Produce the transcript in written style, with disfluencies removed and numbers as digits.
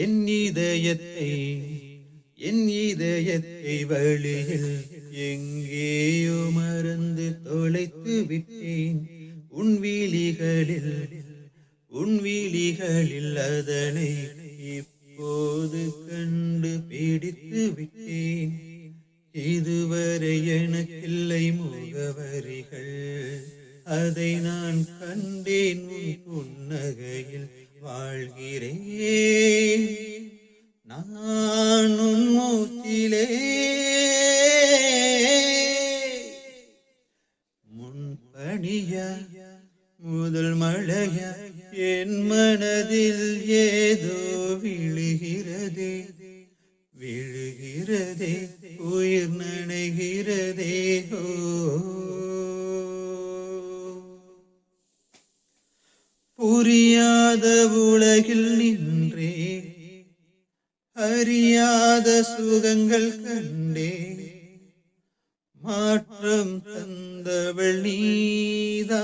என் இதயத்தை வழியில் எங்கேயோ மறந்து தொலைத்து விட்டேன். உன் விழிகளில் அதனை இப்போது கண்டு பிடித்து விட்டேன். இதுவரை எனக்கில்லை முகவரிகள், அதை நான் கண்டேன் உன் புன்னகையில் வாழ்கிறேன். நான் உன் மூச்சிலே முன்பணியா முதல் மழையா என் மனதில் ஏதோ விழுகிறதே உயிர் நனைகிறதே. புரியாத உலகில் நின்றே அறியாத சுகங்கள் கண்டே. மாற்றம் தந்தவள் நீதானே.